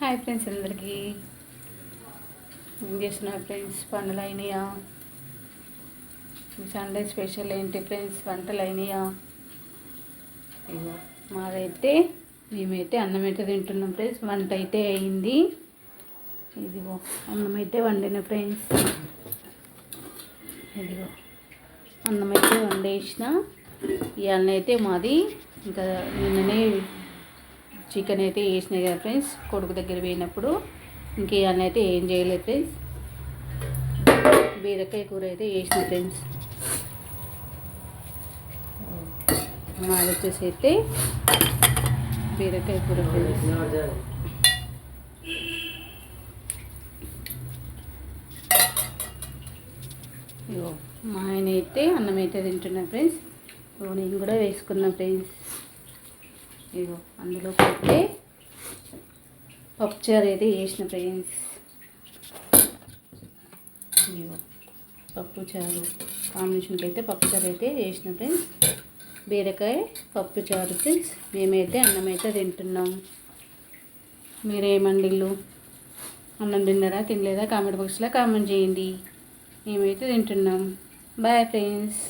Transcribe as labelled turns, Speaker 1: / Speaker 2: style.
Speaker 1: Hi friends, అందరికీ ఏం చేస్తున్నారు ఫ్రెండ్స్? పనులు అయినాయా? సండే స్పెషల్ ఏంటి ఫ్రెండ్స్? వంటలు అయినాయా? ఇగో మేమైతే అన్నం అయితే తింటున్నాం ఫ్రెండ్స్. వంట అయితే అయింది. ఇదిగో అన్నం అయితే వండిన ఫ్రెండ్స్. ఇదిగో అన్నం అయితే వండేసిన. ఇవాళనైతే మాది ఇంకా నిన్ననే చికెన్ అయితే వేసినాయి కదా ఫ్రెండ్స్, కొడుకు దగ్గర పోయినప్పుడు. ఇంకేమన్నైతే ఏం చేయలేదు ఫ్రెండ్స్. బీరకాయ కూర అయితే వేసిన ఫ్రెండ్స్. మాది వచ్చేసి అయితే బీరకాయ కూర ఫ్రెండ్స్. ఇగో మా ఆయన అయితే అన్నం అయితే తింటున్నాను ఫ్రెండ్స్. నేను కూడా వేసుకున్నా ఫ్రెండ్స్. ఇగో అందులో అయితే పప్పుచారు అయితే వేసిన ఫ్రెండ్స్. ఇగో పప్పుచారు కాంబినేషన్కి అయితే పప్పుచారు అయితే వేసిన ఫ్రెండ్స్. బీరకాయ పప్పుచారు ఫ్రెండ్స్. మేమైతే అన్నం అయితే తింటున్నాం. మీరేమండిల్లు? అన్నం తిన్నారా తినలేదా? కామెంట్ బాక్స్లో కామెంట్ చేయండి. మేమైతే తింటున్నాం. Bye friends.